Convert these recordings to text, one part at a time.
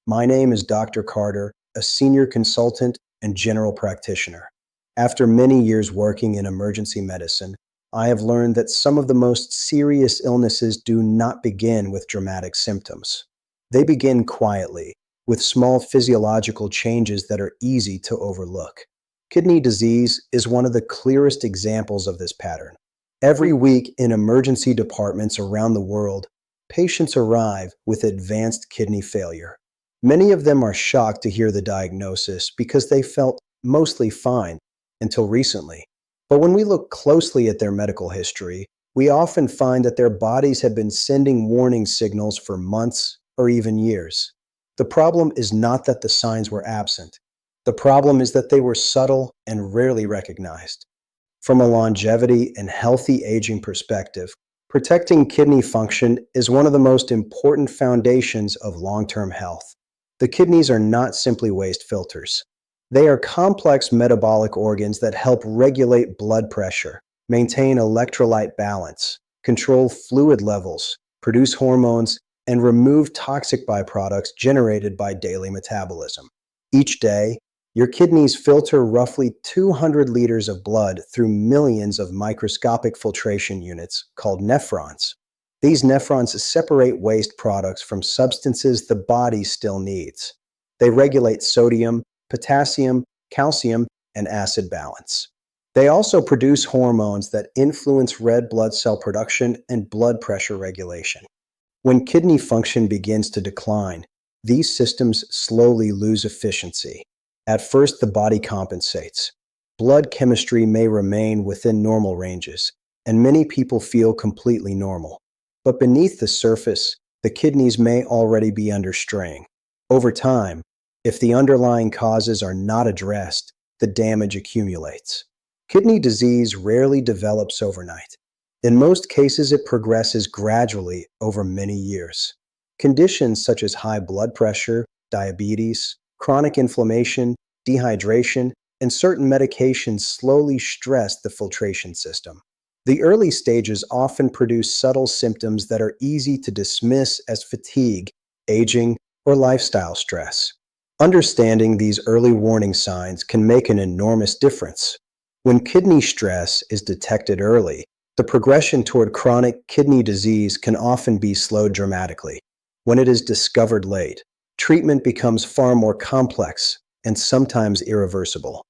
My name is Dr. Carter, a senior consultant and general practitioner. After many years working in emergency medicine, I have learned that some of the most serious illnesses do not begin with dramatic symptoms. They begin quietly, with small physiological changes that are easy to overlook. Kidney disease is one of the clearest examples of this pattern. Every week in emergency departments around the world, patients arrive with advanced kidney failure. Many of them are shocked to hear the diagnosis because they felt mostly fine until recently. But when we look closely at their medical history, we often find that their bodies have been sending warning signals for months or even years. The problem is not that the signs were absent. The problem is that they were subtle and rarely recognized. From a longevity and healthy aging perspective, protecting kidney function is one of the most important foundations of long-term health. The kidneys are not simply waste filters. They are complex metabolic organs that help regulate blood pressure, maintain electrolyte balance, control fluid levels, produce hormones, and remove toxic byproducts generated by daily metabolism. Each day, your kidneys filter roughly 200 liters of blood through millions of microscopic filtration units called nephrons. These nephrons separate waste products from substances the body still needs. They regulate sodium, potassium, calcium, and acid balance. They also produce hormones that influence red blood cell production and blood pressure regulation. When kidney function begins to decline, these systems slowly lose efficiency. At first, the body compensates. Blood chemistry may remain within normal ranges, and many people feel completely normal. But beneath the surface, the kidneys may already be under strain. Over time, if the underlying causes are not addressed, the damage accumulates. Kidney disease rarely develops overnight. In most cases, it progresses gradually over many years. Conditions such as high blood pressure, diabetes, chronic inflammation, dehydration, and certain medications slowly stress the filtration system. The early stages often produce subtle symptoms that are easy to dismiss as fatigue, aging, or lifestyle stress. Understanding these early warning signs can make an enormous difference. When kidney stress is detected early, the progression toward chronic kidney disease can often be slowed dramatically. When it is discovered late, treatment becomes far more complex and sometimes irreversible.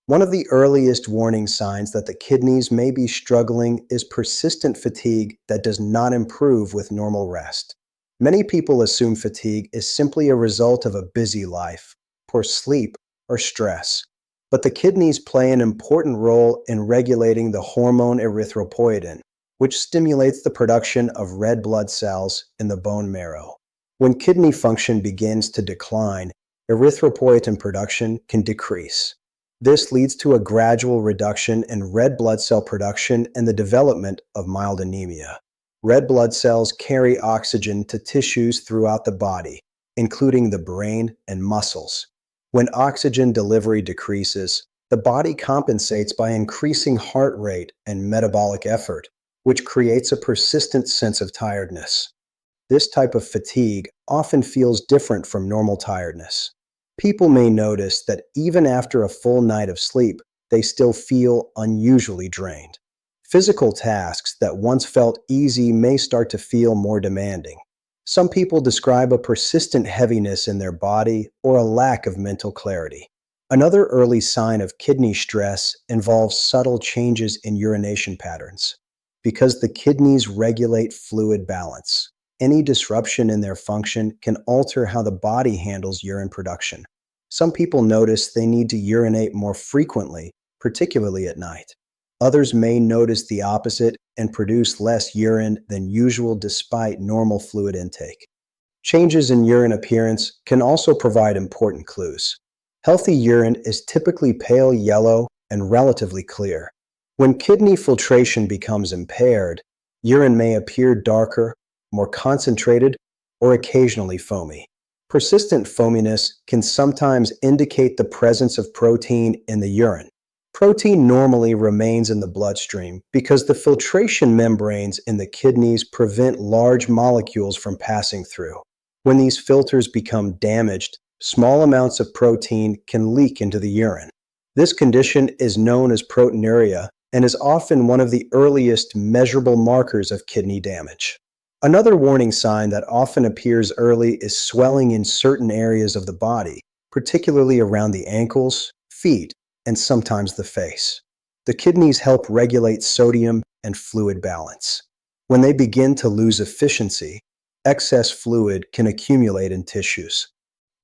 One of the earliest warning signs that the kidneys may be struggling is persistent fatigue that does not improve with normal rest. Many people assume fatigue is simply a result of a busy life, poor sleep, or stress. But the kidneys play an important role in regulating the hormone erythropoietin, which stimulates the production of red blood cells in the bone marrow. When kidney function begins to decline, erythropoietin production can decrease. This leads to a gradual reduction in red blood cell production and the development of mild anemia. Red blood cells carry oxygen to tissues throughout the body, including the brain and muscles. When oxygen delivery decreases, the body compensates by increasing heart rate and metabolic effort, which creates a persistent sense of tiredness. This type of fatigue often feels different from normal tiredness. People may notice that even after a full night of sleep, they still feel unusually drained. Physical tasks that once felt easy may start to feel more demanding. Some people describe a persistent heaviness in their body or a lack of mental clarity. Another early sign of kidney stress involves subtle changes in urination patterns. Because the kidneys regulate fluid balance, any disruption in their function can alter how the body handles urine production. Some people notice they need to urinate more frequently, particularly at night. Others may notice the opposite and produce less urine than usual despite normal fluid intake. Changes in urine appearance can also provide important clues. Healthy urine is typically pale yellow and relatively clear. When kidney filtration becomes impaired, urine may appear darker, more concentrated, or occasionally foamy. Persistent foaminess can sometimes indicate the presence of protein in the urine. Protein normally remains in the bloodstream because the filtration membranes in the kidneys prevent large molecules from passing through. When these filters become damaged, small amounts of protein can leak into the urine. This condition is known as proteinuria and is often one of the earliest measurable markers of kidney damage. Another warning sign that often appears early is swelling in certain areas of the body, particularly around the ankles, feet, and sometimes the face. The kidneys help regulate sodium and fluid balance. When they begin to lose efficiency, excess fluid can accumulate in tissues.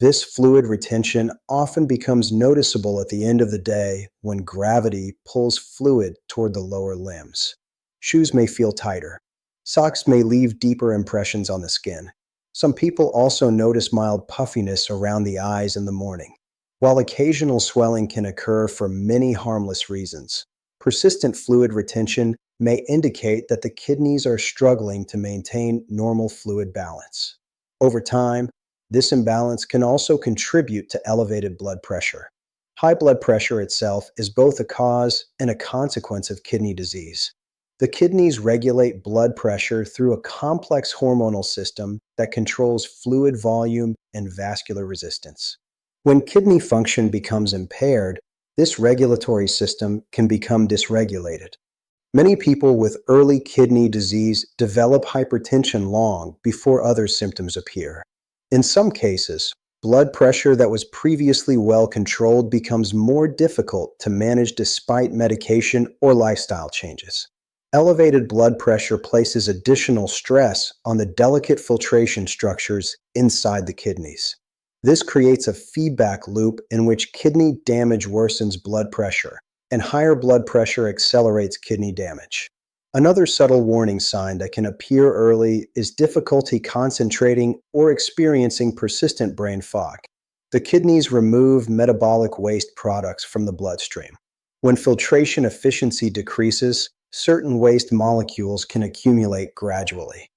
This fluid retention often becomes noticeable at the end of the day when gravity pulls fluid toward the lower limbs. Shoes may feel tighter. Socks may leave deeper impressions on the skin. Some people also notice mild puffiness around the eyes in the morning. While occasional swelling can occur for many harmless reasons, persistent fluid retention may indicate that the kidneys are struggling to maintain normal fluid balance. Over time, this imbalance can also contribute to elevated blood pressure. High blood pressure itself is both a cause and a consequence of kidney disease. The kidneys regulate blood pressure through a complex hormonal system that controls fluid volume and vascular resistance. When kidney function becomes impaired, this regulatory system can become dysregulated. Many people with early kidney disease develop hypertension long before other symptoms appear. In some cases, blood pressure that was previously well controlled becomes more difficult to manage despite medication or lifestyle changes. Elevated blood pressure places additional stress on the delicate filtration structures inside the kidneys. This creates a feedback loop in which kidney damage worsens blood pressure, and higher blood pressure accelerates kidney damage. Another subtle warning sign that can appear early is difficulty concentrating or experiencing persistent brain fog. The kidneys remove metabolic waste products from the bloodstream. When filtration efficiency decreases, certain waste molecules can accumulate gradually.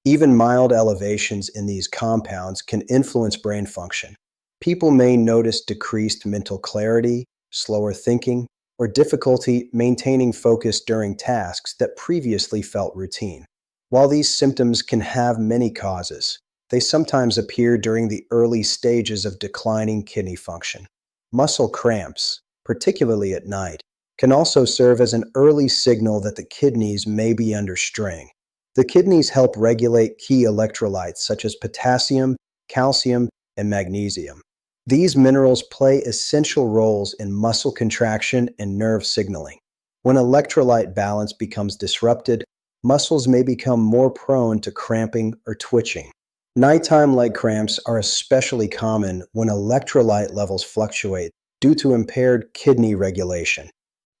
Even mild elevations in these compounds can influence brain function. People may notice decreased mental clarity, slower thinking, or difficulty maintaining focus during tasks that previously felt routine. While these symptoms can have many causes, they sometimes appear during the early stages of declining kidney function. Muscle cramps, particularly at night, can also serve as an early signal that the kidneys may be under strain. The kidneys help regulate key electrolytes such as potassium, calcium, and magnesium. These minerals play essential roles in muscle contraction and nerve signaling. When electrolyte balance becomes disrupted, muscles may become more prone to cramping or twitching. Nighttime leg cramps are especially common when electrolyte levels fluctuate due to impaired kidney regulation.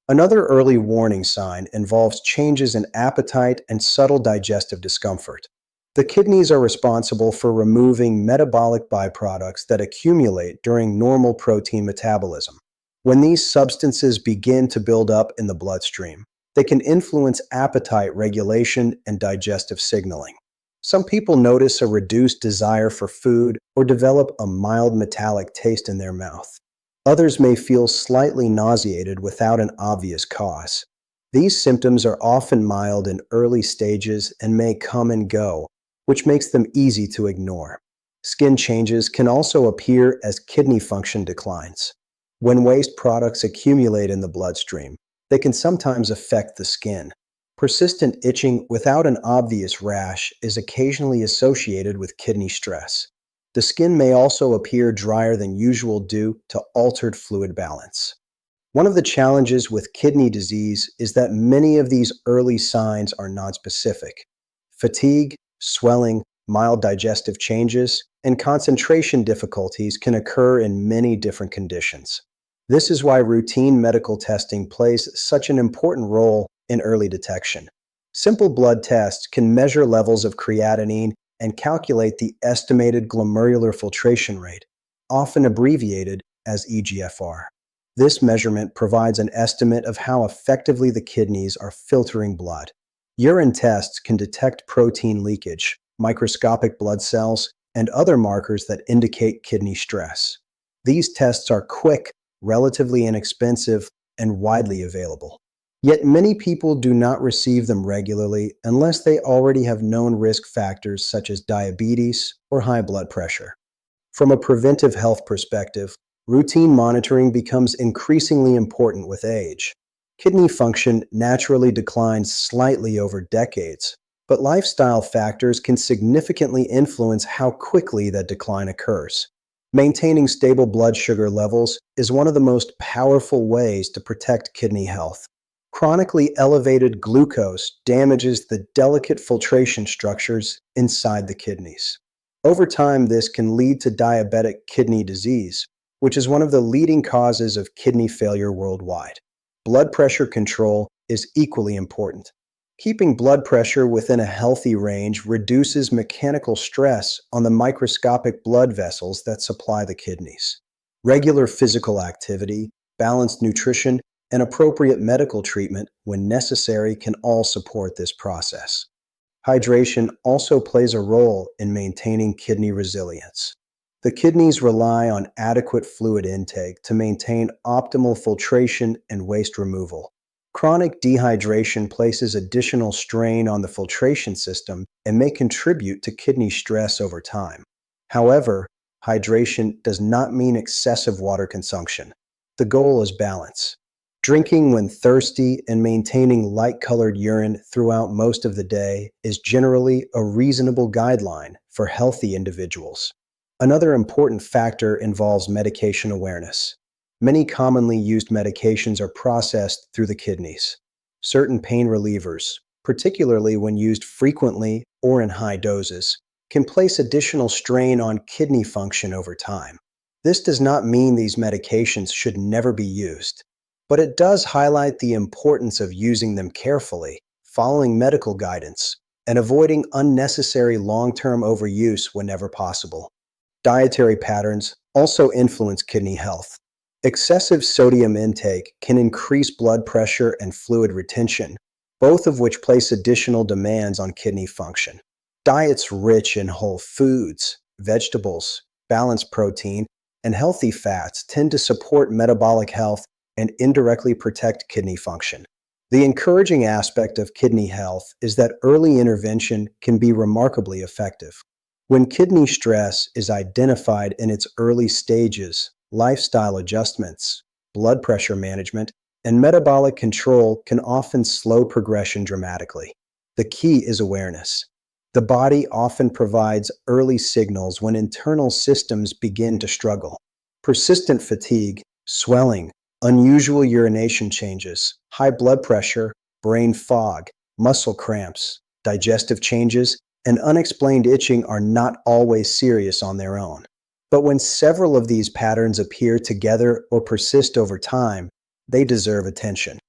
Another early warning sign involves changes in appetite and subtle digestive discomfort. The kidneys are responsible for removing metabolic byproducts that accumulate during normal protein metabolism. When these substances begin to build up in the bloodstream, they can influence appetite regulation and digestive signaling. Some people notice a reduced desire for food or develop a mild metallic taste in their mouth. Others may feel slightly nauseated without an obvious cause. These symptoms are often mild in early stages and may come and go, which makes them easy to ignore. Skin changes can also appear as kidney function declines. When waste products accumulate in the bloodstream, they can sometimes affect the skin. Persistent itching without an obvious rash is occasionally associated with kidney stress. The skin may also appear drier than usual due to altered fluid balance. One of the challenges with kidney disease is that many of these early signs are nonspecific. Fatigue, swelling, mild digestive changes, and concentration difficulties can occur in many different conditions. This is why routine medical testing plays such an important role in early detection. Simple blood tests can measure levels of creatinine and calculate the estimated glomerular filtration rate, often abbreviated as eGFR. This measurement provides an estimate of how effectively the kidneys are filtering blood. Urine tests can detect protein leakage, microscopic blood cells, and other markers that indicate kidney stress. These tests are quick, relatively inexpensive, and widely available. Yet many people do not receive them regularly unless they already have known risk factors such as diabetes or high blood pressure. From a preventive health perspective, routine monitoring becomes increasingly important with age. Kidney function naturally declines slightly over decades, but lifestyle factors can significantly influence how quickly that decline occurs. Maintaining stable blood sugar levels is one of the most powerful ways to protect kidney health. Chronically elevated glucose damages the delicate filtration structures inside the kidneys. Over time, this can lead to diabetic kidney disease, which is one of the leading causes of kidney failure worldwide. Blood pressure control is equally important. Keeping blood pressure within a healthy range reduces mechanical stress on the microscopic blood vessels that supply the kidneys. Regular physical activity, balanced nutrition, and appropriate medical treatment, when necessary, can all support this process. Hydration also plays a role in maintaining kidney resilience. The kidneys rely on adequate fluid intake to maintain optimal filtration and waste removal. Chronic dehydration places additional strain on the filtration system and may contribute to kidney stress over time. However, hydration does not mean excessive water consumption. The goal is balance. Drinking when thirsty and maintaining light-colored urine throughout most of the day is generally a reasonable guideline for healthy individuals. Another important factor involves medication awareness. Many commonly used medications are processed through the kidneys. Certain pain relievers, particularly when used frequently or in high doses, can place additional strain on kidney function over time. This does not mean these medications should never be used, but it does highlight the importance of using them carefully, following medical guidance, and avoiding unnecessary long-term overuse whenever possible. Dietary patterns also influence kidney health. Excessive sodium intake can increase blood pressure and fluid retention, both of which place additional demands on kidney function. Diets rich in whole foods, vegetables, balanced protein, and healthy fats tend to support metabolic health and indirectly protect kidney function. The encouraging aspect of kidney health is that early intervention can be remarkably effective. When kidney stress is identified in its early stages, lifestyle adjustments, blood pressure management, and metabolic control can often slow progression dramatically. The key is awareness. The body often provides early signals when internal systems begin to struggle. Persistent fatigue, swelling, unusual urination changes, high blood pressure, brain fog, muscle cramps, digestive changes, and unexplained itching are not always serious on their own. But when several of these patterns appear together or persist over time, they deserve attention.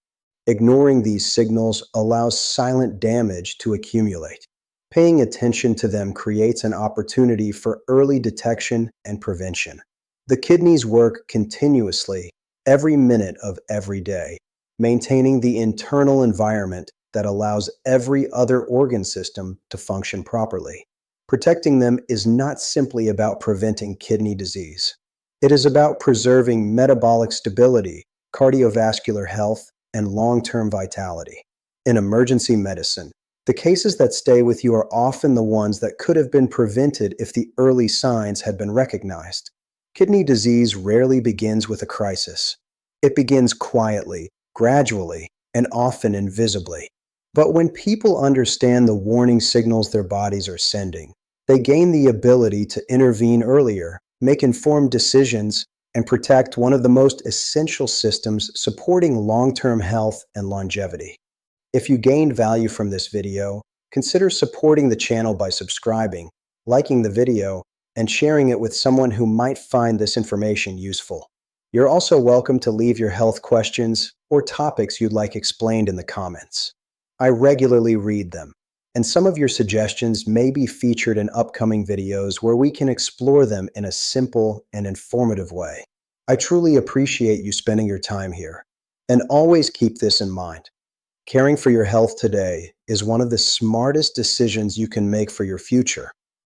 Ignoring these signals allows silent damage to accumulate. Paying attention to them creates an opportunity for early detection and prevention. The kidneys work continuously, every minute of every day, maintaining the internal environment that allows every other organ system to function properly. Protecting them is not simply about preventing kidney disease. It is about preserving metabolic stability, cardiovascular health, and long-term vitality. In emergency medicine, the cases that stay with you are often the ones that could have been prevented if the early signs had been recognized. Kidney disease rarely begins with a crisis. It begins quietly, gradually, and often invisibly. But when people understand the warning signals their bodies are sending, they gain the ability to intervene earlier, make informed decisions, and protect one of the most essential systems supporting long-term health and longevity. If you gained value from this video, consider supporting the channel by subscribing, liking the video, and sharing it with someone who might find this information useful. You're also welcome to leave your health questions or topics you'd like explained in the comments. I regularly read them, and some of your suggestions may be featured in upcoming videos where we can explore them in a simple and informative way. I truly appreciate you spending your time here, and always keep this in mind. Caring for your health today is one of the smartest decisions you can make for your future.